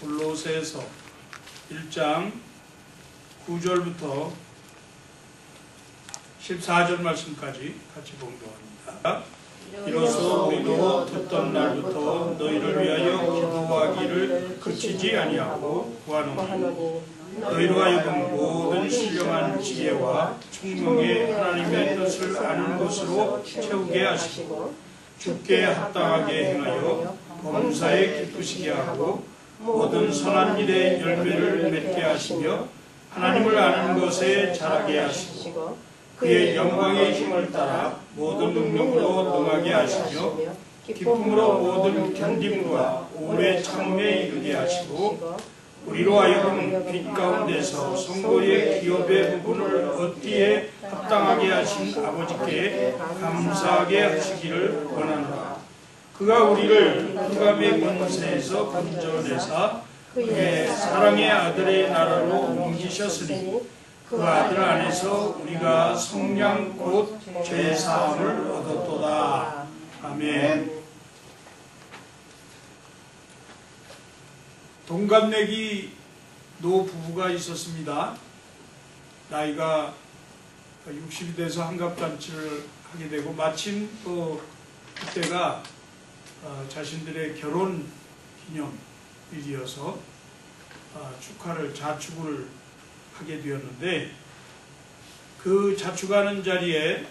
골로새서 1장 9절부터 14절 말씀까지 같이 봉독합니다. 이로써 우리도 듣던 날부터 너희를 위하여 기도하기를 그치지 아니하고 구하노니 너희로 하여금 모든 신령한 지혜와 총명의 하나님의 뜻을 아는 것으로 채우게 하시고 주께 합당하게 행하여 범사에 기쁘시게 하고 모든 선한 일에 열매를 맺게 하시며 하나님을 아는 것에 자라게 하시고 그의 영광의 힘을 따라 모든 능력으로 능하게 하시며 기쁨으로 모든 견딤과 오래 참음에 이르게 하시고 우리로 하여금 빛 가운데서 성도의 기업의 부분을 얻기에 합당하게 하신 아버지께 감사하게 하시기를 원하노라. 그가 우리를 흑암의 권세에서 건져내사 그의 사랑의 아들의 나라로 옮기셨으니 그 아들 안에서 우리가 성량 곧 죄사함을 얻었도다. 아멘. 동갑내기 노부부가 있었습니다. 나이가 60이 돼서 한갑잔치를 하게 되고 마침 또 그때가 자신들의 결혼 기념일이어서 자축을 하게 되었는데 그 자축하는 자리에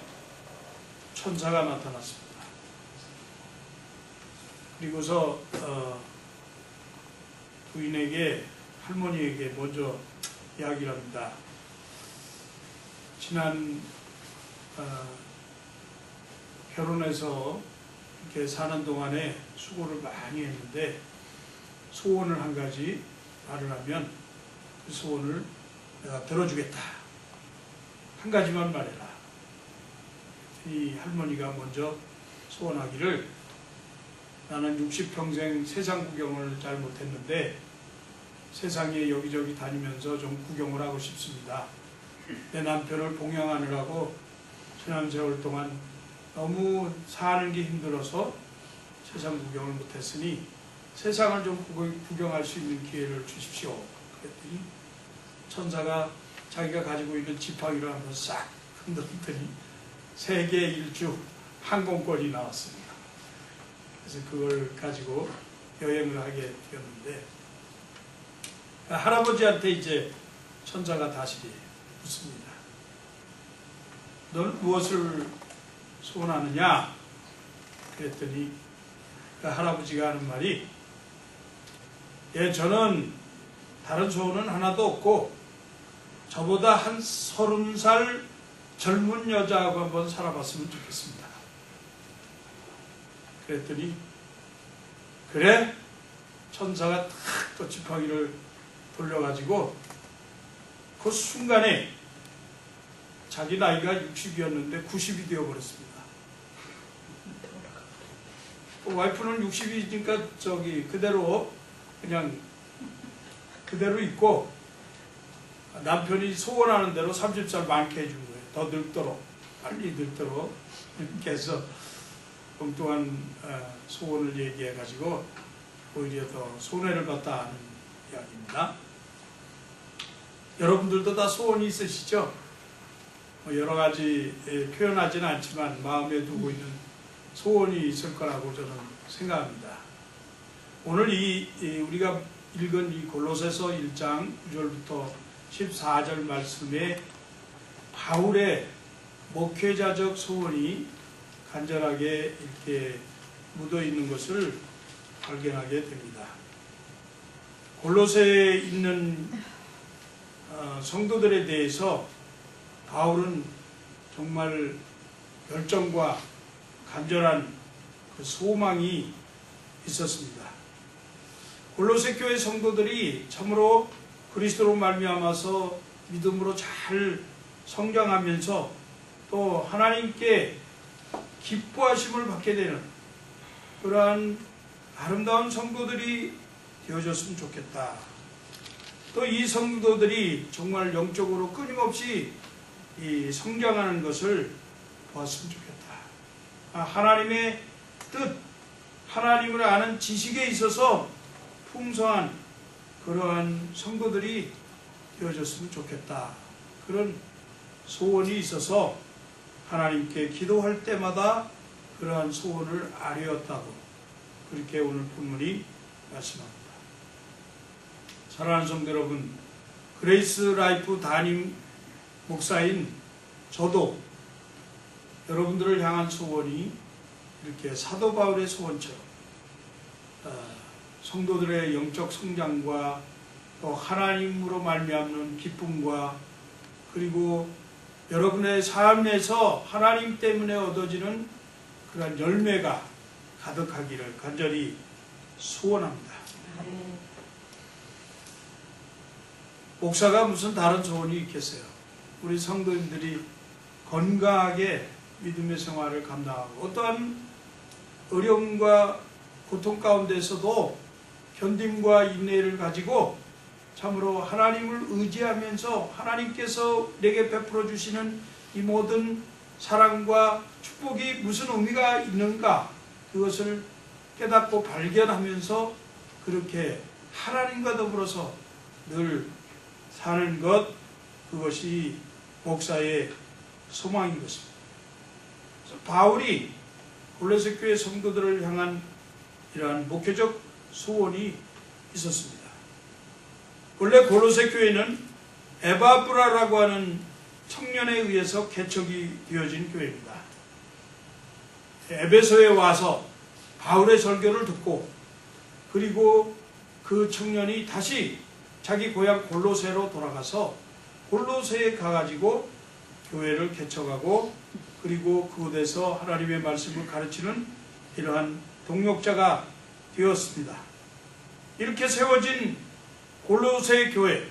천사가 나타났습니다. 그리고서 부인에게 할머니에게 먼저 이야기를 합니다. 지난 결혼해서 이렇게 사는 동안에 수고를 많이 했는데 소원을 한 가지 말을 하면 그 소원을 내가 들어주겠다. 한 가지만 말해라. 이 할머니가 먼저 소원하기를 나는 60평생 세상 구경을 잘 못했는데 세상에 여기저기 다니면서 좀 구경을 하고 싶습니다. 내 남편을 봉양하느라고 지난 세월 동안 너무 사는 게 힘들어서 세상 구경을 못했으니 세상을 좀 구경할 수 있는 기회를 주십시오. 그랬더니 천사가 자기가 가지고 있는 지팡이를 한번 싹 흔들었더니 세계 일주 항공권이 나왔습니다. 그래서 그걸 가지고 여행을 하게 되었는데 할아버지한테 이제 천사가 다시 묻습니다. 너는 무엇을 소원하느냐? 그랬더니 그 할아버지가 하는 말이 저는 다른 소원은 하나도 없고 저보다 한 30살 젊은 여자하고 한번 살아봤으면 좋겠습니다. 그랬더니 그래? 천사가 탁 또 지팡이를 돌려가지고 그 순간에 자기 나이가 60이었는데 90이 되어버렸습니다. 와이프는 60이니까 그대로 그냥 그대로 있고 남편이 소원하는 대로 30살 많게 해준 거예요. 더 늙도록 빨리 늙도록 이렇게 해서 엉뚱한 소원을 얘기해가지고 오히려 더 손해를 봤다 하는 이야기입니다. 여러분들도 다 소원이 있으시죠? 여러 가지 표현하지는 않지만 마음에 두고 있는 소원이 있을 거라고 저는 생각합니다. 오늘 우리가 읽은 이 골로새서 1장 9절부터 14절 말씀에 바울의 목회자적 소원이 간절하게 이렇게 묻어 있는 것을 발견하게 됩니다. 골로새에 있는 성도들에 대해서 바울은 정말 열정과 간절한 그 소망이 있었습니다. 골로새 교회 성도들이 참으로 그리스도로 말미암아서 믿음으로 잘 성장하면서 또 하나님께 기뻐하심을 받게 되는 그러한 아름다운 성도들이 되어졌으면 좋겠다. 또 이 성도들이 정말 영적으로 끊임없이 성장하는 것을 보았으면 좋겠다. 하나님의 뜻, 하나님을 아는 지식에 있어서 풍성한 그러한 성도들이 되어졌으면 좋겠다. 그런 소원이 있어서 하나님께 기도할 때마다 그러한 소원을 아뢰었다고 그렇게 오늘 본문이 말씀합니다. 사랑하는 성도 여러분, 그레이스 라이프 담임 목사인 저도 여러분들을 향한 소원이 이렇게 사도 바울의 소원처럼 성도들의 영적 성장과 또 하나님으로 말미암는 기쁨과 그리고 여러분의 삶에서 하나님 때문에 얻어지는 그런 열매가 가득하기를 간절히 소원합니다. 목사가 무슨 다른 소원이 있겠어요? 우리 성도님들이 건강하게 믿음의 생활을 감당하고 어떠한 어려움과 고통 가운데서도 견딤과 인내를 가지고 참으로 하나님을 의지하면서 하나님께서 내게 베풀어 주시는 이 모든 사랑과 축복이 무슨 의미가 있는가 그것을 깨닫고 발견하면서 그렇게 하나님과 더불어서 늘 사는 것, 그것이 목사의 소망인 것입니다. 그래서 바울이 골로새 교회 성도들을 향한 이러한 목회적 소원이 있었습니다. 원래 골로새 교회는 에바브라라고 하는 청년에 의해서 개척이 되어진 교회입니다. 에베소에 와서 바울의 설교를 듣고 그리고 그 청년이 다시 자기 고향 골로새로 돌아가서 골로새에 가가지고 교회를 개척하고 그리고 그곳에서 하나님의 말씀을 가르치는 이러한 동역자가 되었습니다. 이렇게 세워진 골로새 교회,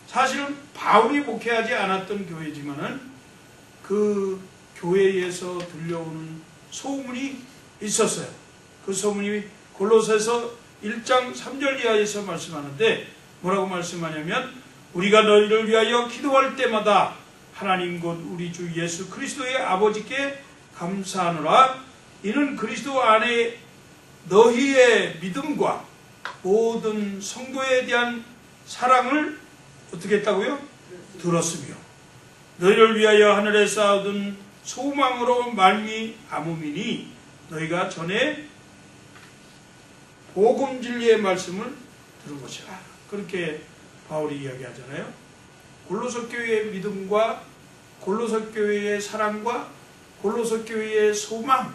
사실은 바울이 목회하지 않았던 교회지만은 그 교회에서 들려오는 소문이 있었어요. 그 소문이 골로새서 1장 3절 이하에서 말씀하는데 뭐라고 말씀하냐면 우리가 너희를 위하여 기도할 때마다 하나님 곧 우리 주 예수 그리스도의 아버지께 감사하노라. 이는 그리스도 안에 너희의 믿음과 모든 성도에 대한 사랑을 어떻게 했다고요? 들었으며 너희를 위하여 하늘에 쌓아둔 소망으로 말미암음이니 너희가 전에 복음 진리의 말씀을 들은 것이라. 그렇게 바울이 이야기하잖아요. 골로새 교회의 믿음과 골로새 교회의 사랑과 골로새 교회의 소망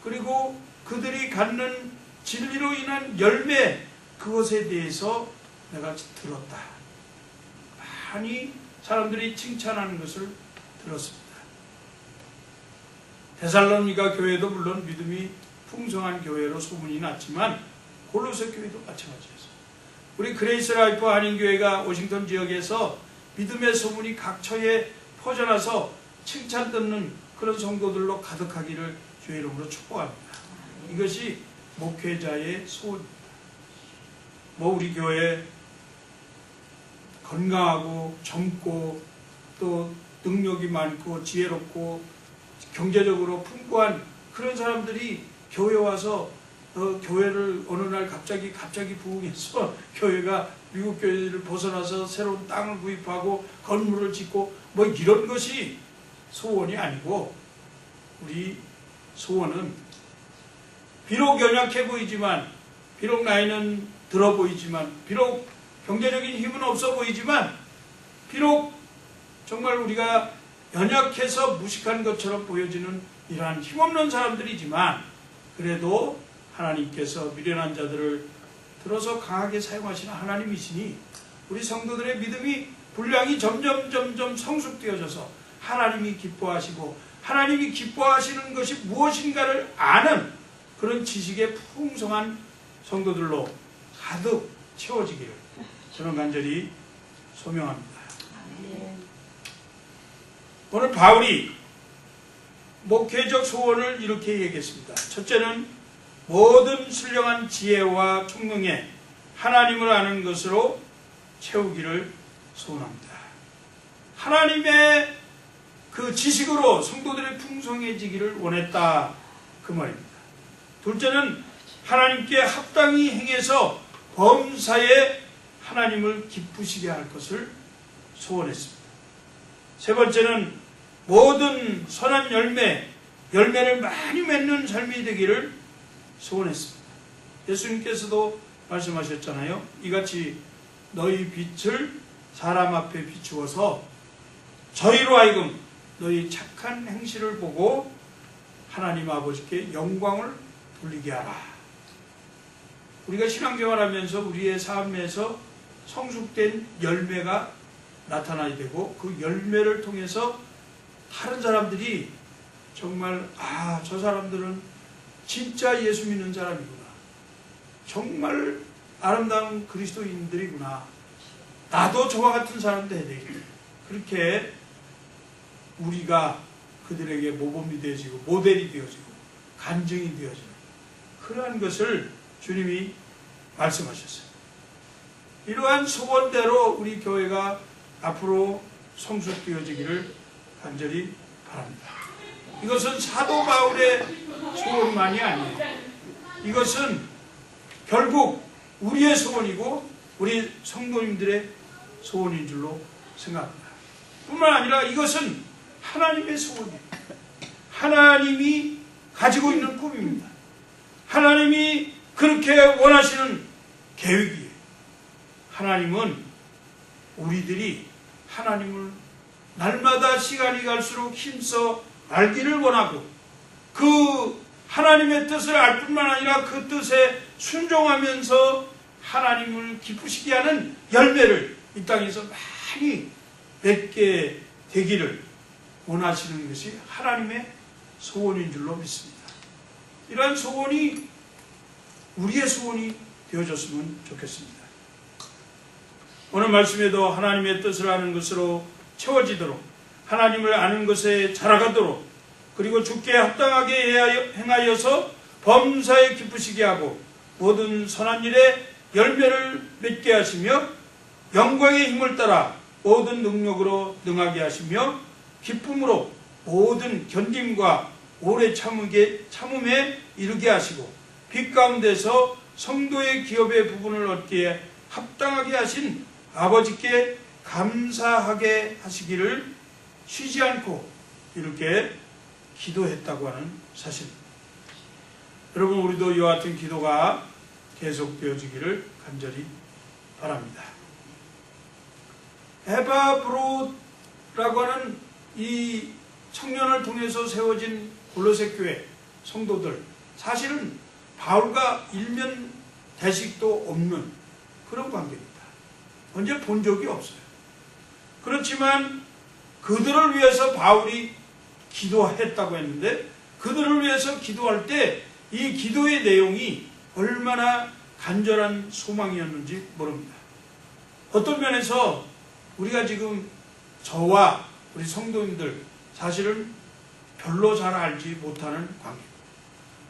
그리고 그들이 갖는 진리로 인한 열매 그것에 대해서 내가 들었다. 많이 사람들이 칭찬하는 것을 들었습니다. 데살로니가 교회도 물론 믿음이 풍성한 교회로 소문이 났지만 골로새 교회도 마찬가지였어요. 우리 그레이스 라이프 한인교회가 워싱턴 지역에서 믿음의 소문이 각처에 퍼져나서 칭찬 듣는 그런 성도들로 가득하기를 주의 이름으로 축복합니다. 이것이 목회자의 소원입니다. 우리 교회 건강하고 젊고 또 능력이 많고 지혜롭고 경제적으로 풍부한 그런 사람들이 교회 와서 교회를 어느 날 갑자기 부흥해서 교회가 미국 교회를 벗어나서 새로운 땅을 구입하고 건물을 짓고 이런 것이 소원이 아니고 우리 소원은 비록 연약해 보이지만 비록 나이는 들어 보이지만 비록 경제적인 힘은 없어 보이지만 비록 정말 우리가 연약해서 무식한 것처럼 보여지는 이러한 힘없는 사람들이지만 그래도 하나님께서 미련한 자들을 들어서 강하게 사용하시는 하나님이시니 우리 성도들의 믿음이 분량이 점점 성숙되어져서 하나님이 기뻐하시고 하나님이 기뻐하시는 것이 무엇인가를 아는 그런 지식의 풍성한 성도들로 가득 채워지기를 저는 간절히 소명합니다. 오늘 바울이 목회적 소원을 이렇게 얘기했습니다. 첫째는 모든 신령한 지혜와 총명에 하나님을 아는 것으로 채우기를 소원합니다. 하나님의 그 지식으로 성도들이 풍성해지기를 원했다 그 말입니다. 둘째는 하나님께 합당히 행해서 범사에 하나님을 기쁘시게 할 것을 소원했습니다. 세 번째는 모든 선한 열매를 많이 맺는 삶이 되기를 소원했습니다. 예수님께서도 말씀하셨잖아요. 이같이 너희 빛을 사람 앞에 비추어서 저희로 하여금 너희 착한 행실을 보고 하나님 아버지께 영광을 돌리게 하라. 우리가 신앙생활하면서 우리의 삶에서 성숙된 열매가 나타나야 되고, 그 열매를 통해서 다른 사람들이 정말 저 사람들은 진짜 예수 믿는 사람이구나, 정말 아름다운 그리스도인들이구나, 나도 저와 같은 사람 돼야 되겠다, 그렇게 우리가 그들에게 모범이 되어지고 모델이 되어지고 간증이 되어지는 그러한 것을 주님이 말씀하셨어요. 이러한 소원대로 우리 교회가 앞으로 성숙되어지기를 간절히 바랍니다. 이것은 사도 바울의 소원만이 아니에요. 이것은 결국 우리의 소원이고 우리 성도님들의 소원인 줄로 생각합니다. 뿐만 아니라 이것은 하나님의 소원이에요. 하나님이 가지고 있는 꿈입니다. 하나님이 그렇게 원하시는 계획이에요. 하나님은 우리들이 하나님을 날마다 시간이 갈수록 힘써 알기를 원하고, 그 하나님의 뜻을 알 뿐만 아니라 그 뜻에 순종하면서 하나님을 기쁘시게 하는 열매를 이 땅에서 많이 맺게 되기를 원하시는 것이 하나님의 소원인 줄로 믿습니다. 이러한 소원이 우리의 소원이 되어졌으면 좋겠습니다. 오늘 말씀에도 하나님의 뜻을 아는 것으로 채워지도록, 하나님을 아는 것에 자라가도록, 그리고 주께 합당하게 행하여서 범사에 기쁘시게 하고 모든 선한 일에 열매를 맺게 하시며 영광의 힘을 따라 모든 능력으로 능하게 하시며 기쁨으로 모든 견딤과 오래 참음에 이르게 하시고 빛 가운데서 성도의 기업의 부분을 얻기에 합당하게 하신 아버지께 감사하게 하시기를 쉬지 않고 이렇게 기도했다고 하는 사실입니다. 여러분, 우리도 이와 같은 기도가 계속되어지기를 간절히 바랍니다. 에바브로라고 하는 이 청년을 통해서 세워진 골로새 교회 성도들, 사실은 바울과 일면 대식도 없는 그런 관계입니다. 언제 본 적이 없어요. 그렇지만 그들을 위해서 바울이 기도했다고 했는데, 그들을 위해서 기도할 때 이 기도의 내용이 얼마나 간절한 소망이었는지 모릅니다. 어떤 면에서 우리가 지금 저와 우리 성도님들 사실은 별로 잘 알지 못하는 관계입니다.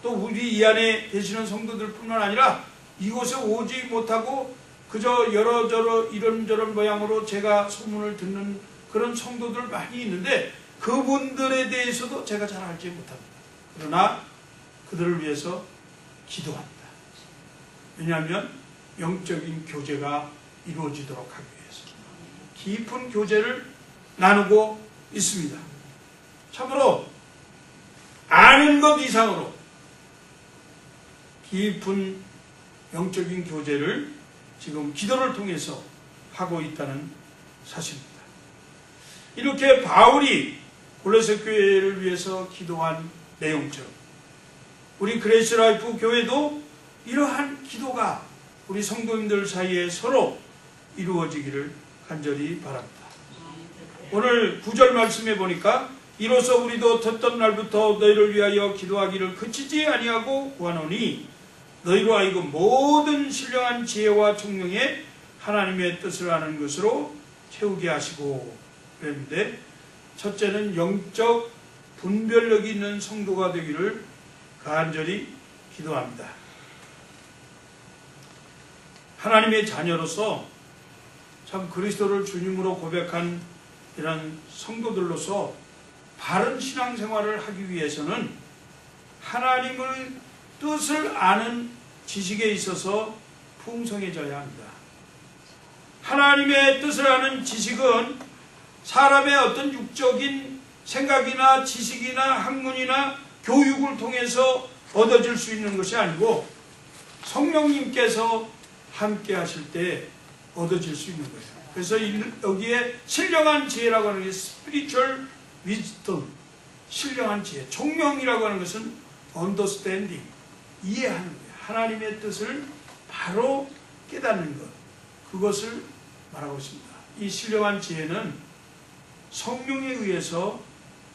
또 우리 이 안에 계시는 성도들 뿐만 아니라 이곳에 오지 못하고 그저 여러저러 이런저런 모양으로 제가 소문을 듣는 그런 성도들 많이 있는데, 그분들에 대해서도 제가 잘 알지 못합니다. 그러나 그들을 위해서 기도합니다. 왜냐하면 영적인 교제가 이루어지도록 하기 위해서 깊은 교제를 나누고 있습니다. 참으로 아는 것 이상으로 깊은 영적인 교제를 지금 기도를 통해서 하고 있다는 사실입니다. 이렇게 바울이 골로새 교회를 위해서 기도한 내용처럼 우리 그레이스 라이프 교회도 이러한 기도가 우리 성도님들 사이에 서로 이루어지기를 간절히 바랍니다. 오늘 9절 말씀에 보니까 이로써 우리도 듣던 날부터 너희를 위하여 기도하기를 그치지 아니하고 구하노니 너희로 하여금 모든 신령한 지혜와 총명에 하나님의 뜻을 아는 것으로 채우게 하시고 그랬는데, 첫째는 영적 분별력이 있는 성도가 되기를 간절히 기도합니다. 하나님의 자녀로서 참 그리스도를 주님으로 고백한 이런 성도들로서 바른 신앙생활을 하기 위해서는 하나님의 뜻을 아는 지식에 있어서 풍성해져야 합니다. 하나님의 뜻을 아는 지식은 사람의 어떤 육적인 생각이나 지식이나 학문이나 교육을 통해서 얻어질 수 있는 것이 아니고 성령님께서 함께 하실 때 얻어질 수 있는 거예요. 그래서 여기에 신령한 지혜라고 하는 게 spiritual wisdom, 신령한 지혜. 총명이라고 하는 것은 understanding, 이해하는 거예요. 하나님의 뜻을 바로 깨닫는 것, 그것을 말하고 있습니다. 이 신령한 지혜는 성령에 의해서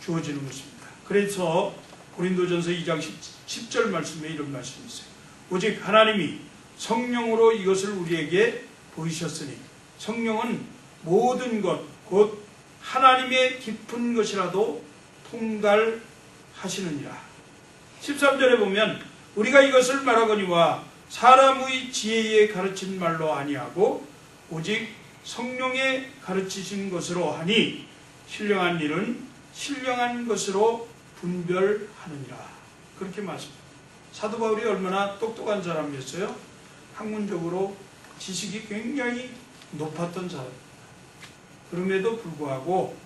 주어지는 것입니다. 그래서 고린도전서 2장 10절 말씀에 이런 말씀이 있어요. 오직 하나님이 성령으로 이것을 우리에게 보이셨으니 성령은 모든 것, 곧 하나님의 깊은 것이라도 통달하시느니라. 13절에 보면 우리가 이것을 말하거니와 사람의 지혜에 가르친 말로 아니하고 오직 성령에 가르치신 것으로 하니 신령한 일은 신령한 것으로 분별하느니라. 그렇게 말씀합니다. 사도 바울이 얼마나 똑똑한 사람이었어요? 학문적으로 지식이 굉장히 높았던 사람입니다. 그럼에도 불구하고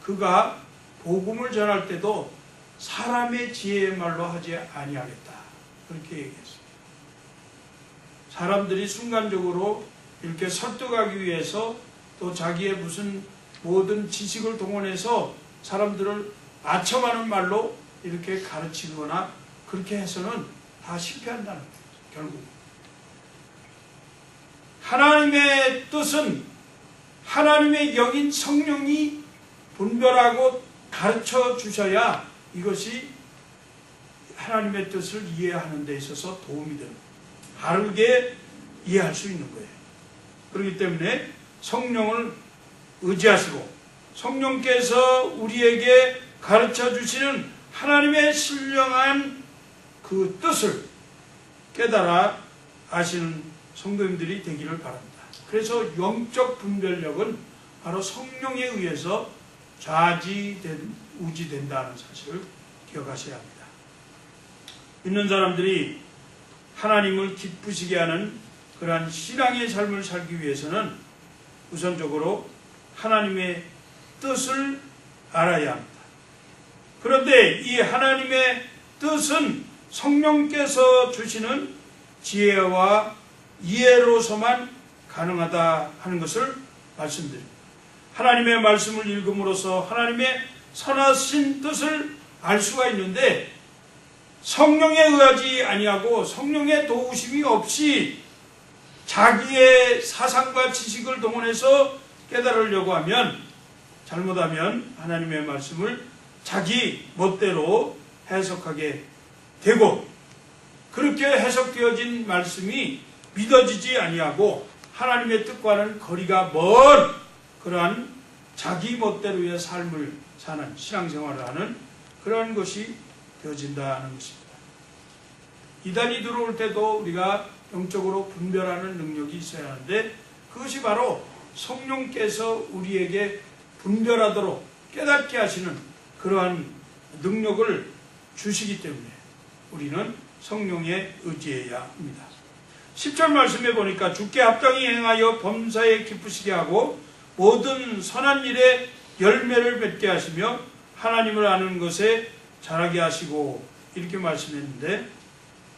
그가 복음을 전할 때도 사람의 지혜의 말로 하지 아니하겠다, 그렇게 얘기했어요. 사람들이 순간적으로 이렇게 설득하기 위해서 또 자기의 무슨 모든 지식을 동원해서 사람들을 아첨하는 말로 이렇게 가르치거나 그렇게 해서는 다 실패한다는 거예요. 결국 하나님의 뜻은 하나님의 영인 성령이 분별하고 가르쳐 주셔야 이것이 하나님의 뜻을 이해하는 데 있어서 도움이 되는 거예요. 바르게 이해할 수 있는 거예요. 그렇기 때문에 성령을 의지하시고 성령께서 우리에게 가르쳐 주시는 하나님의 신령한 그 뜻을 깨달아 아시는 성도님들이 되기를 바랍니다. 그래서 영적 분별력은 바로 성령에 의해서 우지된다는 사실을 기억하셔야 합니다. 믿는 사람들이 하나님을 기쁘시게 하는 그러한 신앙의 삶을 살기 위해서는 우선적으로 하나님의 뜻을 알아야 합니다. 그런데 이 하나님의 뜻은 성령께서 주시는 지혜와 이해로서만 가능하다 하는 것을 말씀드립니다. 하나님의 말씀을 읽음으로써 하나님의 선하신 뜻을 알 수가 있는데 성령에 의하지 아니하고 성령의 도우심이 없이 자기의 사상과 지식을 동원해서 깨달으려고 하면, 잘못하면 하나님의 말씀을 자기 멋대로 해석하게 되고, 그렇게 해석되어진 말씀이 믿어지지 아니하고 하나님의 뜻과는 거리가 먼 그러한 자기 멋대로의 삶을 사는, 신앙생활을 하는 그러한 것이 되어진다는 것입니다. 이단이 들어올 때도 우리가 영적으로 분별하는 능력이 있어야 하는데 그것이 바로 성령께서 우리에게 분별하도록 깨닫게 하시는 그러한 능력을 주시기 때문에 우리는 성령에 의지해야 합니다. 10절 말씀에 보니까 주께 합당히 행하여 범사에 기쁘시게 하고 모든 선한 일에 열매를 맺게 하시며 하나님을 아는 것에 자라게 하시고, 이렇게 말씀했는데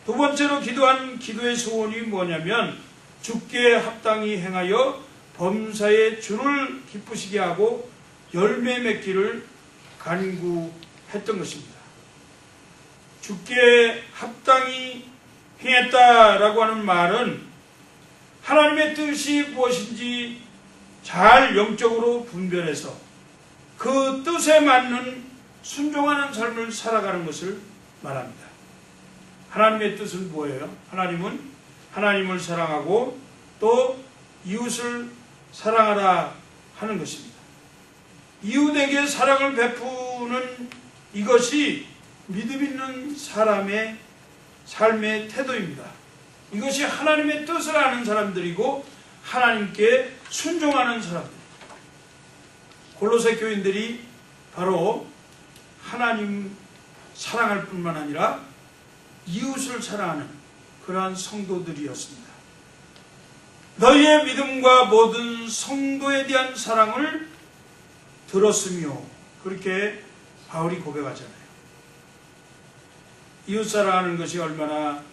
두 번째로 기도한 기도의 소원이 뭐냐면 주께 합당히 행하여 범사에 주를 기쁘시게 하고 열매 맺기를 간구했던 것입니다. 주께 합당히 행했다라고 하는 말은 하나님의 뜻이 무엇인지 잘 영적으로 분별해서 그 뜻에 맞는 순종하는 삶을 살아가는 것을 말합니다. 하나님의 뜻은 뭐예요? 하나님은 하나님을 사랑하고 또 이웃을 사랑하라 하는 것입니다. 이웃에게 사랑을 베푸는 이것이 믿음 있는 사람의 삶의 태도입니다. 이것이 하나님의 뜻을 아는 사람들이고 하나님께 순종하는 사람들. 골로새 교인들이 바로 하나님 사랑할 뿐만 아니라 이웃을 사랑하는 그러한 성도들이었습니다. 너희의 믿음과 모든 성도에 대한 사랑을 들었으며, 그렇게 바울이 고백하잖아요. 이웃사랑하는 것이 얼마나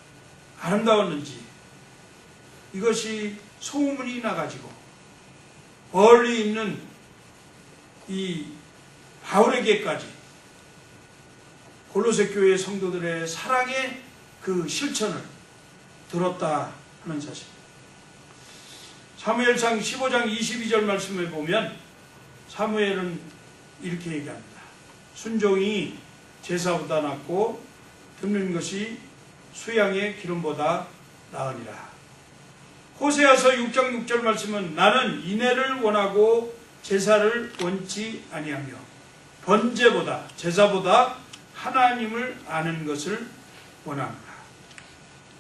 아름다웠는지, 이것이 소문이 나가지고 멀리 있는 이 바울에게까지 골로새 교회 성도들의 사랑의 그 실천을 들었다 하는 사실. 사무엘상 15장 22절 말씀을 보면 사무엘은 이렇게 얘기합니다. 순종이 제사보다 낫고 듣는 것이 수양의 기름보다 나으니라. 호세아서 6장 6절 말씀은 나는 인애를 원하고 제사를 원치 아니하며 번제보다 제사보다 하나님을 아는 것을 원합니다.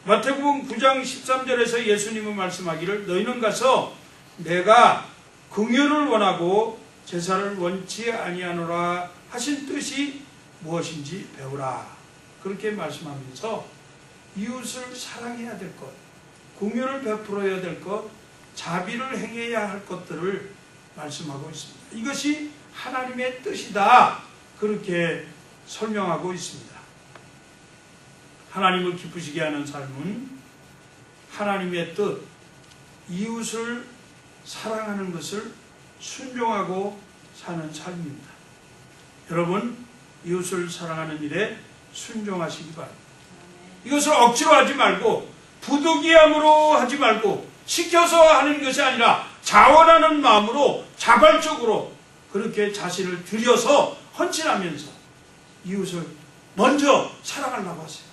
마태복음 9장 13절에서 예수님은 말씀하기를 너희는 가서 내가 긍휼을 원하고 제사를 원치 아니하노라 하신 뜻이 무엇인지 배우라. 그렇게 말씀하면서 이웃을 사랑해야 될 것, 긍휼을 베풀어야 될 것, 자비를 행해야 할 것들을 말씀하고 있습니다. 이것이 하나님의 뜻이다. 그렇게 설명하고 있습니다. 하나님을 기쁘시게 하는 삶은 하나님의 뜻, 이웃을 사랑하는 것을 순종하고 사는 삶입니다. 여러분, 이웃을 사랑하는 일에 순종하시기 바랍니다. 이것을 억지로 하지 말고 부득이함으로 하지 말고 시켜서 하는 것이 아니라 자원하는 마음으로 자발적으로 그렇게 자신을 들여서 헌신하면서 이웃을 먼저 사랑하려고 하세요.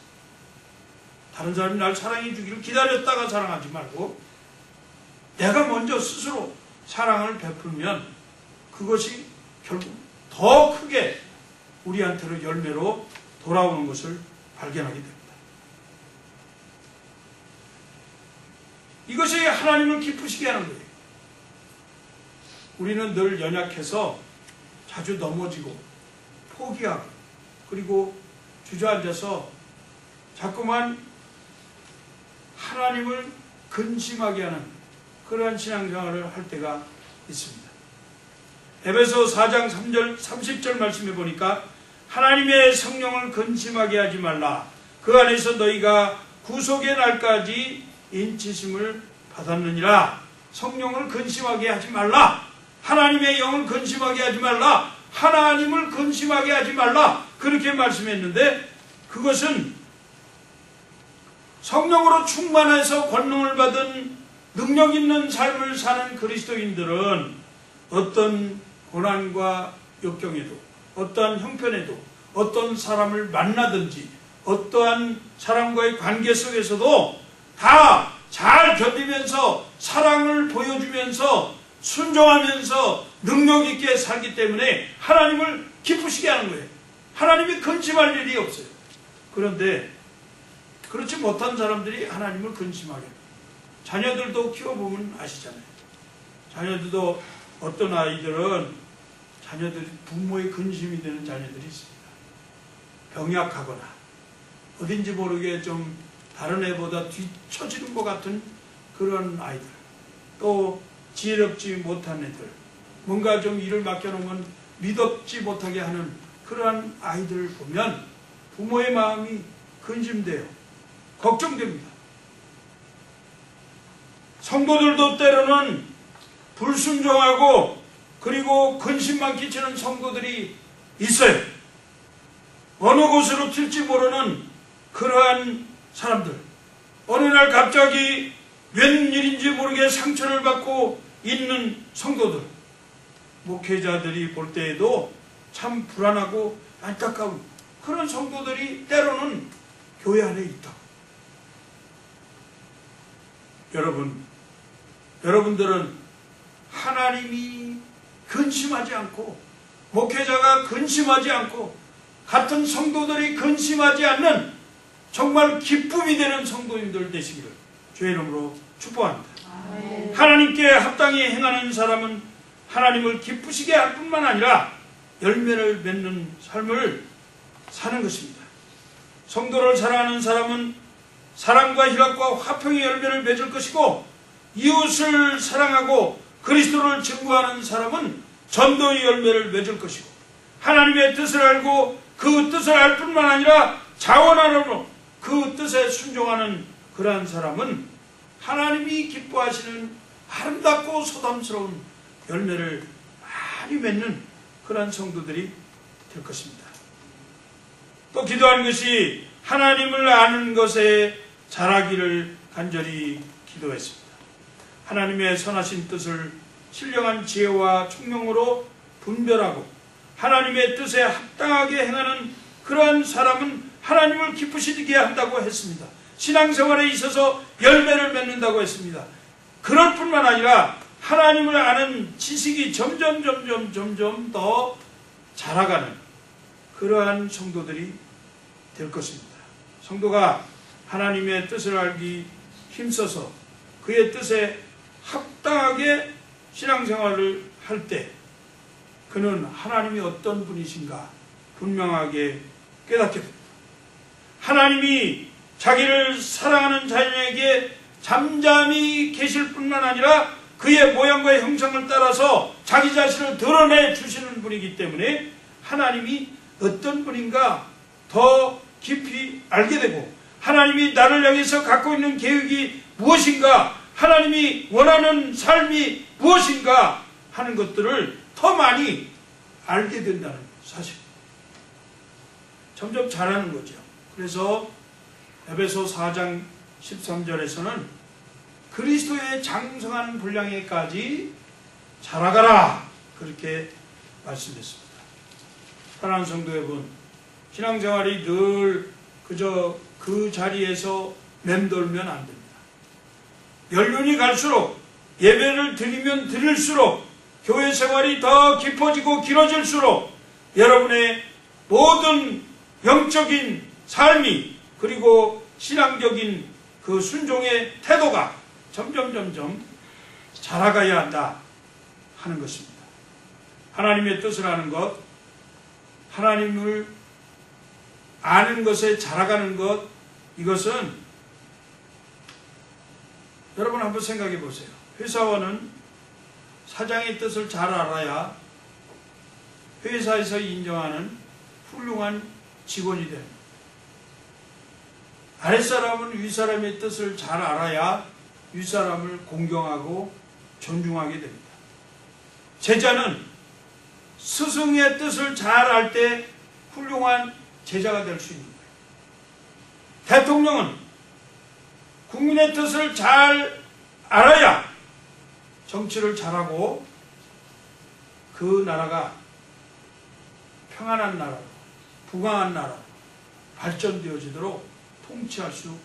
다른 사람이 날 사랑해 주기를 기다렸다가 사랑하지 말고 내가 먼저 스스로 사랑을 베풀면 그것이 결국 더 크게 우리한테로 열매로 돌아오는 것을 발견하게 됩니다. 이것이 하나님을 기쁘시게 하는 거예요. 우리는 늘 연약해서 자주 넘어지고 포기하고 그리고 주저앉아서 자꾸만 하나님을 근심하게 하는 그러한 신앙생활을 할 때가 있습니다. 에베소 4장 3절 30절 말씀해 보니까 하나님의 성령을 근심하게 하지 말라. 그 안에서 너희가 구속의 날까지 인치심을 받았느니라. 성령을 근심하게 하지 말라. 하나님의 영을 근심하게 하지 말라. 하나님을 근심하게 하지 말라. 그렇게 말씀했는데 그것은 성령으로 충만해서 권능을 받은 능력 있는 삶을 사는 그리스도인들은 어떤 고난과 역경에도 어떠한 형편에도 어떤 사람을 만나든지 어떠한 사람과의 관계 속에서도 다 잘 견디면서 사랑을 보여주면서 순종하면서 능력 있게 살기 때문에 하나님을 기쁘시게 하는 거예요. 하나님이 근심할 일이 없어요. 그런데 그렇지 못한 사람들이 하나님을 근심하게 해요. 자녀들도 키워보면 아시잖아요. 자녀들도 어떤 아이들은 자녀들이 부모의 근심이 되는 자녀들이 있습니다. 병약하거나 어딘지 모르게 좀 다른 애보다 뒤처지는 것 같은 그런 아이들, 또 지혜롭지 못한 애들, 뭔가 좀 일을 맡겨놓으면 믿었지 못하게 하는 그러한 아이들을 보면 부모의 마음이 근심돼요. 걱정됩니다. 성도들도 때로는 불순종하고 그리고 근심만 끼치는 성도들이 있어요. 어느 곳으로 튈지 모르는 그러한 사람들, 어느 날 갑자기 웬일인지 모르게 상처를 받고 있는 성도들, 목회자들이 볼 때에도 참 불안하고 안타까운 그런 성도들이 때로는 교회 안에 있다. 여러분들은 하나님이 근심하지 않고 목회자가 근심하지 않고 같은 성도들이 근심하지 않는 정말 기쁨이 되는 성도님들 되시기를 주의 이름으로 축복합니다. 아멘. 하나님께 합당히 행하는 사람은 하나님을 기쁘시게 할 뿐만 아니라 열매를 맺는 삶을 사는 것입니다. 성도를 사랑하는 사람은 사랑과 희락과 화평의 열매를 맺을 것이고 이웃을 사랑하고 그리스도를 증거하는 사람은 전도의 열매를 맺을 것이고, 하나님의 뜻을 알고 그 뜻을 알 뿐만 아니라 자원하로 그 뜻에 순종하는 그러한 사람은 하나님이 기뻐하시는 아름답고 소담스러운 열매를 많이 맺는 그러한 성도들이 될 것입니다. 또 기도한 것이 하나님을 아는 것에 자라기를 간절히 기도했습니다. 하나님의 선하신 뜻을 신령한 지혜와 총명으로 분별하고 하나님의 뜻에 합당하게 행하는 그러한 사람은 하나님을 기쁘시게 한다고 했습니다. 신앙생활에 있어서 열매를 맺는다고 했습니다. 그럴 뿐만 아니라 하나님을 아는 지식이 점점 더 자라가는 그러한 성도들이 될 것입니다. 성도가 하나님의 뜻을 알기 힘써서 그의 뜻에 합당하게 신앙생활을 할 때 그는 하나님이 어떤 분이신가 분명하게 깨닫게 됩니다. 하나님이 자기를 사랑하는 자녀에게 잠잠히 계실 뿐만 아니라 그의 모양과 형상을 따라서 자기 자신을 드러내 주시는 분이기 때문에 하나님이 어떤 분인가 더 깊이 알게 되고, 하나님이 나를 향해서 갖고 있는 계획이 무엇인가, 하나님이 원하는 삶이 무엇인가 하는 것들을 더 많이 알게 된다는 사실. 점점 잘하는 거죠. 그래서 에베소 4장 13절에서는 그리스도의 장성한 분량에까지 자라가라 그렇게 말씀했습니다. 사랑하는 성도 여러분, 신앙생활이 늘 그저 그 자리에서 맴돌면 안 됩니다. 연륜이 갈수록, 예배를 드리면 드릴수록, 교회 생활이 더 깊어지고 길어질수록 여러분의 모든 영적인 삶이, 그리고 신앙적인 그 순종의 태도가 점점 자라가야 한다 하는 것입니다. 하나님의 뜻을 아는 것, 하나님을 아는 것에 자라가는 것, 이것은 여러분 한번 생각해 보세요. 회사원은 사장의 뜻을 잘 알아야 회사에서 인정하는 훌륭한 직원이 됩니다. 아랫사람은 윗사람의 뜻을 잘 알아야 윗사람을 공경하고 존중하게 됩니다. 제자는 스승의 뜻을 잘 알 때 훌륭한 제자가 될 수 있는 거예요. 대통령은 국민의 뜻을 잘 알아야 정치를 잘하고 그 나라가 평안한 나라로, 부강한 나라로 발전되어지도록 통치할 수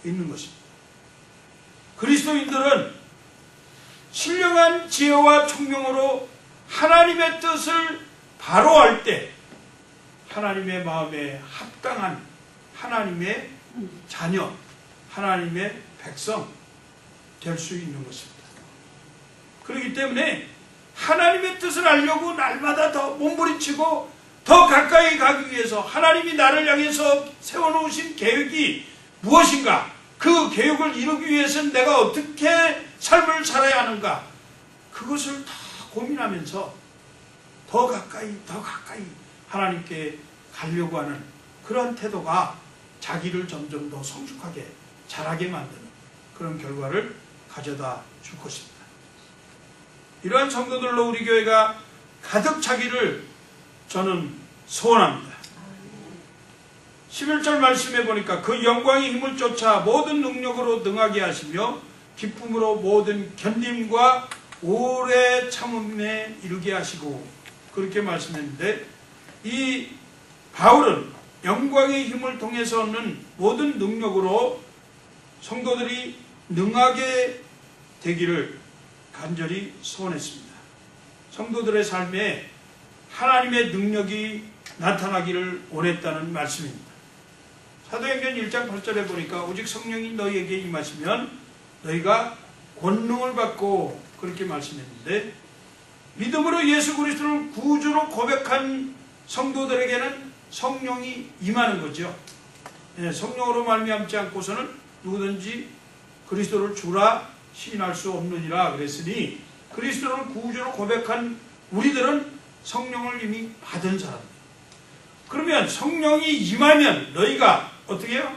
있는 것입니다. 그리스도인들은 신령한 지혜와 총명으로 하나님의 뜻을 바로 알 때 하나님의 마음에 합당한 하나님의 자녀, 하나님의 백성 될 수 있는 것입니다. 그렇기 때문에 하나님의 뜻을 알려고 날마다 더 몸부림치고 더 가까이 가기 위해서 하나님이 나를 향해서 세워놓으신 계획이 무엇인가, 그 계획을 이루기 위해서는 내가 어떻게 삶을 살아야 하는가, 그것을 다 고민하면서 더 가까이 하나님께 가려고 하는 그런 태도가 자기를 점점 더 성숙하게 자라게 만드는 그런 결과를 가져다 줄 것입니다. 이러한 성도들로 우리 교회가 가득 차기를 저는 소원합니다. 11절 말씀해 보니까 그 영광의 힘을 쫓아 모든 능력으로 능하게 하시며 기쁨으로 모든 견딤과 오래 참음에 이르게 하시고, 그렇게 말씀했는데, 이 바울은 영광의 힘을 통해서 얻는 모든 능력으로 성도들이 능하게 되기를 간절히 소원했습니다. 성도들의 삶에 하나님의 능력이 나타나기를 원했다는 말씀입니다. 사도행전 1장 8절에 보니까 오직 성령이 너희에게 임하시면 너희가 권능을 받고, 그렇게 말씀했는데, 믿음으로 예수 그리스도를 구주로 고백한 성도들에게는 성령이 임하는 거죠. 성령으로 말미암지 않고서는 누구든지 그리스도를 주라 시인할 수 없느니라 그랬으니 그리스도를 구주로 고백한 우리들은 성령을 이미 받은 사람이에요. 그러면 성령이 임하면 너희가 어떻게 해요?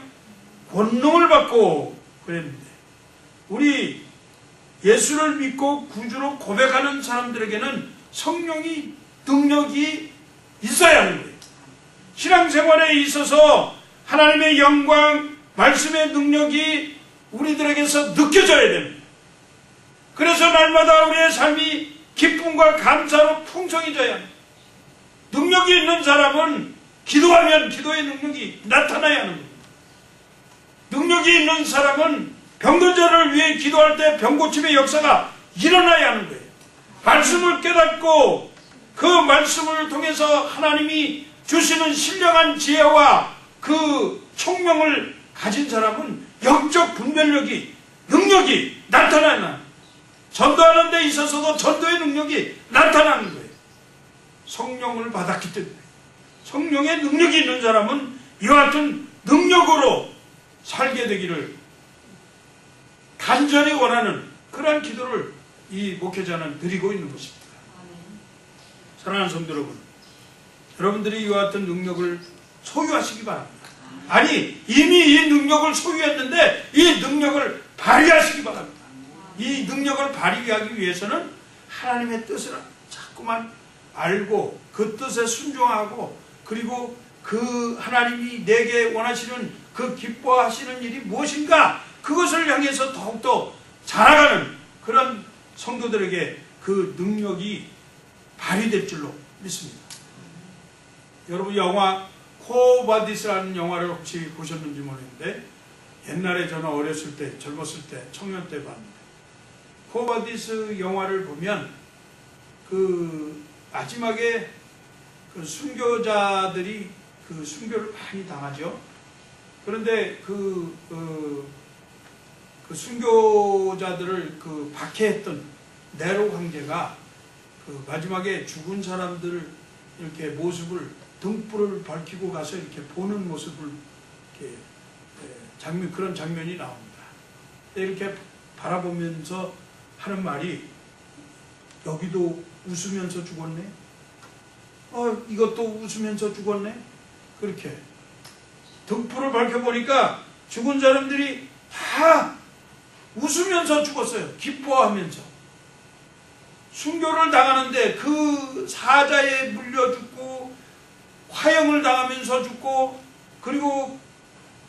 권능을 받고 그랬는데, 우리 예수를 믿고 구주로 고백하는 사람들에게는 성령이 능력이 있어야 하는 거예요. 신앙생활에 있어서 하나님의 영광, 말씀의 능력이 우리들에게서 느껴져야 됩니다. 그래서 날마다 우리의 삶이 기쁨과 감사로 풍성해져야 합니다. 능력이 있는 사람은 기도하면 기도의 능력이 나타나야 하는 겁니다. 능력이 있는 사람은 병든 자를 위해 기도할 때 병고침의 역사가 일어나야 하는 거예요. 말씀을 깨닫고 그 말씀을 통해서 하나님이 주시는 신령한 지혜와 그 총명을 가진 사람은 영적 분별력이, 능력이 나타나요. 전도하는 데 있어서도 전도의 능력이 나타나는 거예요. 성령을 받았기 때문에. 성령의 능력이 있는 사람은 이와 같은 능력으로 살게 되기를 간절히 원하는 그러한 기도를 이 목회자는 드리고 있는 것입니다. 사랑하는 성도 여러분, 여러분들이 이와 같은 능력을 소유하시기 바랍니다. 아니, 이미 이 능력을 소유했는데 이 능력을 발휘하시기 바랍니다. 이 능력을 발휘하기 위해서는 하나님의 뜻을 자꾸만 알고 그 뜻에 순종하고, 그리고 그 하나님이 내게 원하시는 그 기뻐하시는 일이 무엇인가, 그것을 향해서 더욱더 자라가는 그런 성도들에게 그 능력이 발휘될 줄로 믿습니다. 여러분, 영화 코바디스라는 영화를 혹시 보셨는지 모르겠는데, 옛날에 저는 어렸을 때, 젊었을 때, 청년 때 봤는데, 코바디스 영화를 보면 그 마지막에 그 순교자들이 그 순교를 많이 당하죠. 그런데 그 순교자들을 그 박해했던 네로 황제가 그 마지막에 죽은 사람들 이렇게 모습을 등불을 밝히고 가서 이렇게 보는 모습을 이렇게 그런 장면이 나옵니다. 이렇게 바라보면서 하는 말이, 여기도 웃으면서 죽었네. 이것도 웃으면서 죽었네. 그렇게 등불을 밝혀보니까 죽은 사람들이 다 웃으면서 죽었어요. 기뻐하면서. 순교를 당하는데 그 사자에 물려 죽고, 화형을 당하면서 죽고, 그리고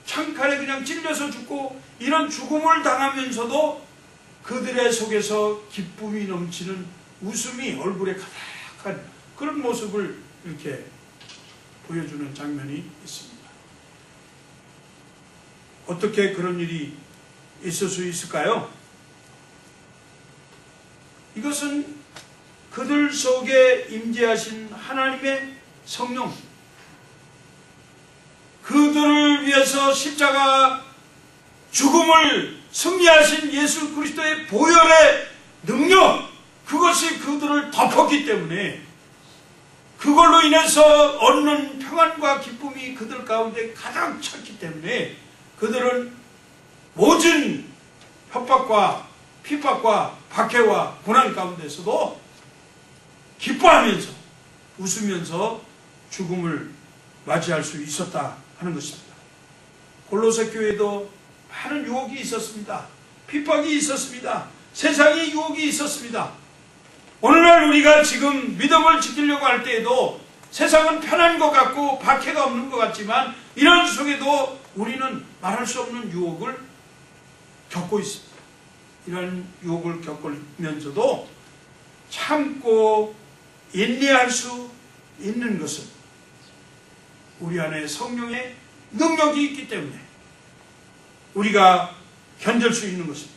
창칼에 그냥 찔려서 죽고, 이런 죽음을 당하면서도 그들의 속에서 기쁨이 넘치는 웃음이 얼굴에 가득한 그런 모습을 이렇게 보여주는 장면이 있습니다. 어떻게 그런 일이 있을 수 있을까요? 이것은 그들 속에 임재하신 하나님의 성령, 그들을 위해서 십자가 죽음을 승리하신 예수 그리스도의 보혈의 능력, 그것이 그들을 덮었기 때문에, 그걸로 인해서 얻는 평안과 기쁨이 그들 가운데 가장 찼기 때문에, 그들은 모든 협박과 핍박과 박해와 고난 가운데서도 기뻐하면서 웃으면서 죽음을 맞이할 수 있었다 하는 것입니다. 골로새 교회도 많은 유혹이 있었습니다. 핍박이 있었습니다. 세상의 유혹이 있었습니다. 오늘날 우리가 지금 믿음을 지키려고 할 때에도 세상은 편한 것 같고 박해가 없는 것 같지만, 이런 속에도 우리는 말할 수 없는 유혹을 겪고 있습니다. 이런 유혹을 겪으면서도 참고 인내할 수 있는 것은 우리 안에 성령의 능력이 있기 때문에 우리가 견딜 수 있는 것입니다.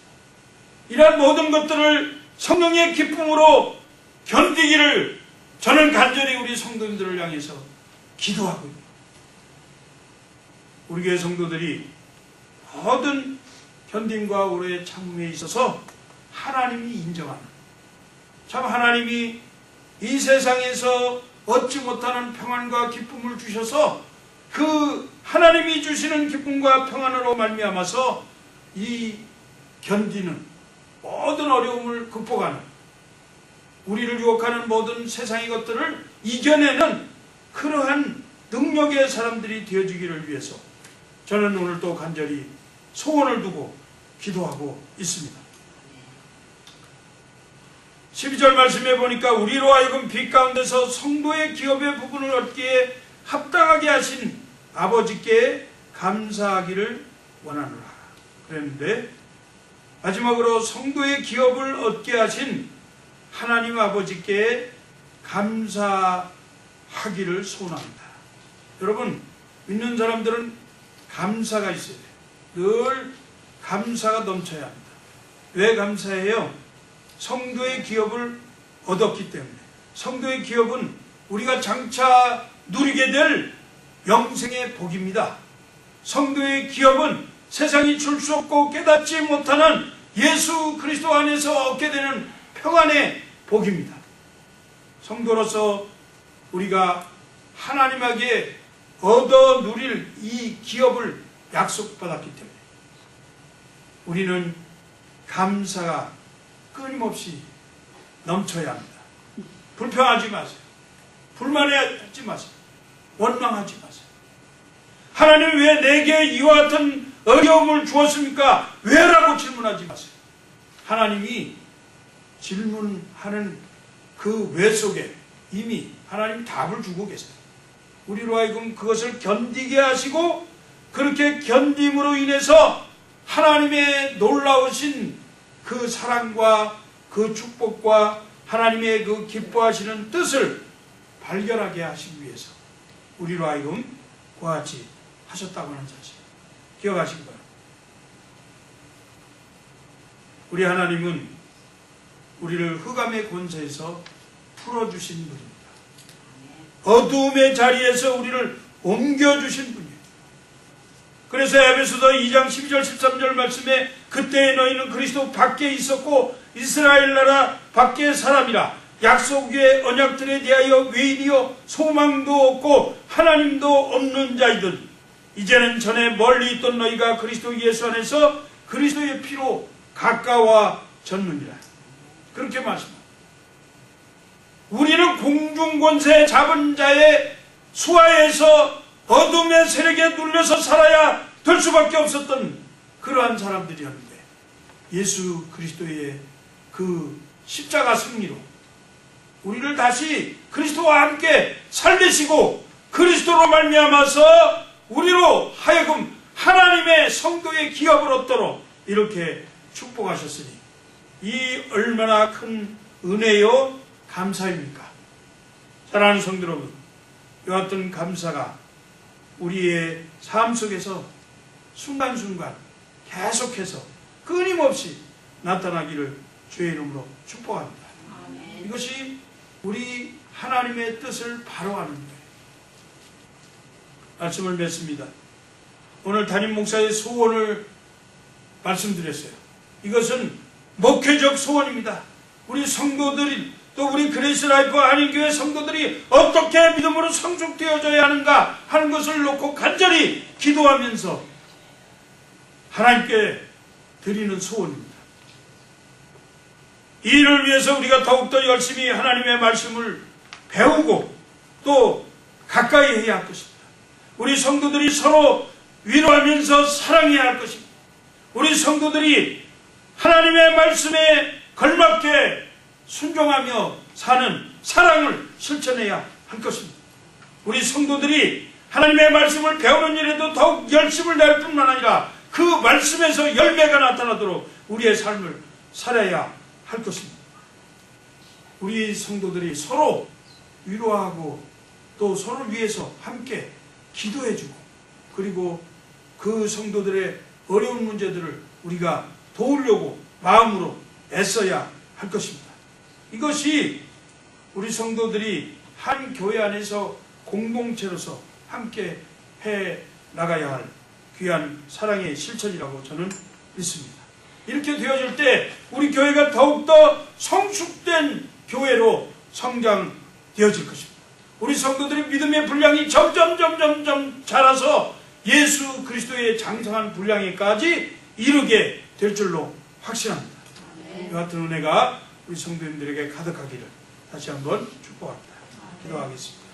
이러한 모든 것들을 성령의 기쁨으로 견디기를 저는 간절히 우리 성도님들을 향해서 기도하고 있습니다. 우리 교회 성도들이 모든 견딤과 우려의 참음에 있어서 하나님이 인정하는, 참 하나님이 이 세상에서 얻지 못하는 평안과 기쁨을 주셔서 그 하나님이 주시는 기쁨과 평안으로 말미암아서 이 견디는 모든 어려움을 극복하는, 우리를 유혹하는 모든 세상의 것들을 이겨내는 그러한 능력의 사람들이 되어주기를 위해서 저는 오늘 또 간절히 소원을 두고 기도하고 있습니다. 12절 말씀에 보니까 우리로 하여금 빛 가운데서 성도의 기업의 부분을 얻기에 합당하게 하신 아버지께 감사하기를 원하노라 그랬는데, 마지막으로 성도의 기업을 얻게 하신 하나님 아버지께 감사하기를 소원합니다. 여러분, 믿는 사람들은 감사가 있어야 돼요. 늘 감사가 넘쳐야 합니다. 왜 감사해요? 성도의 기업을 얻었기 때문에. 성도의 기업은 우리가 장차 누리게 될 영생의 복입니다. 성도의 기업은 세상이 줄 수 없고 깨닫지 못하는 예수 그리스도 안에서 얻게 되는 평안의 복입니다. 성도로서 우리가 하나님에게 얻어 누릴 이 기업을 약속받았기 때문에 우리는 감사가 끊임없이 넘쳐야 합니다. 불평하지 마세요. 불만하지 마세요. 원망하지 마세요. 하나님 왜 내게 이와 같은 어려움을 주었습니까? 왜라고 질문하지 마세요. 하나님이 질문하는 그 왜 속에 이미 하나님이 답을 주고 계세요. 우리로 하여금 그것을 견디게 하시고, 그렇게 견딤으로 인해서 하나님의 놀라우신 그 사랑과 그 축복과 하나님의 그 기뻐하시는 뜻을 발견하게 하시기 위해서 우리로 하여금 그와 같이 하셨다고 하는 사실 기억하시기 바랍니다. 우리 하나님은 우리를 흑암의 권세에서 풀어주신 분입니다. 어두움의 자리에서 우리를 옮겨주신 분이에요. 그래서 에베소서 2장 12절 13절 말씀에 그때에 너희는 그리스도 밖에 있었고 이스라엘 나라 밖의 사람이라 약속의 언약들에 대하여 외인이요 소망도 없고 하나님도 없는 자이든 이제는 전에 멀리 있던 너희가 그리스도 예수 안에서 그리스도의 피로 가까워졌느니라. 그렇게 말씀합니다. 우리는 공중권세 잡은 자의 수하에서 어둠의 세력에 눌려서 살아야 될 수밖에 없었던 그러한 사람들이었는데, 예수 그리스도의 그 십자가 승리로 우리를 다시 그리스도와 함께 살리시고 그리스도로 말미암아서 우리로 하여금 하나님의 성도의 기업을 얻도록 이렇게 축복하셨으니 이 얼마나 큰 은혜요 감사입니까? 사랑하는 성도 여러분, 이와 같은 감사가 우리의 삶 속에서 순간순간 계속해서 끊임없이 나타나기를 주의 이름으로 축복합니다. 아멘. 이것이 우리 하나님의 뜻을 바로하는 거예요. 말씀을 맺습니다. 오늘 담임 목사의 소원을 말씀드렸어요. 이것은 목회적 소원입니다. 우리 성도들이, 또 우리 그레이스 라이프 한인교회 성도들이 어떻게 믿음으로 성숙되어져야 하는가 하는 것을 놓고 간절히 기도하면서 하나님께 드리는 소원입니다. 이 일을 위해서 우리가 더욱더 열심히 하나님의 말씀을 배우고 또 가까이 해야 할 것입니다. 우리 성도들이 서로 위로하면서 사랑해야 할 것입니다. 우리 성도들이 하나님의 말씀에 걸맞게 순종하며 사는 사랑을 실천해야 할 것입니다. 우리 성도들이 하나님의 말씀을 배우는 일에도 더욱 열심을 낼 뿐만 아니라 그 말씀에서 열매가 나타나도록 우리의 삶을 살아야 할 것입니다. 우리 성도들이 서로 위로하고 또 서로 위해서 함께 기도해주고, 그리고 그 성도들의 어려운 문제들을 우리가 도우려고 마음으로 애써야 할 것입니다. 이것이 우리 성도들이 한 교회 안에서 공동체로서 함께 해 나가야 할 귀한 사랑의 실천이라고 저는 믿습니다. 이렇게 되어질 때 우리 교회가 더욱더 성숙된 교회로 성장되어질 것입니다. 우리 성도들의 믿음의 분량이 점점 자라서 예수 그리스도의 장성한 분량에까지 이르게 될 줄로 확신합니다. 이 같은 은혜가 우리 성도님들에게 가득하기를 다시 한번 축복합니다. 기도하겠습니다.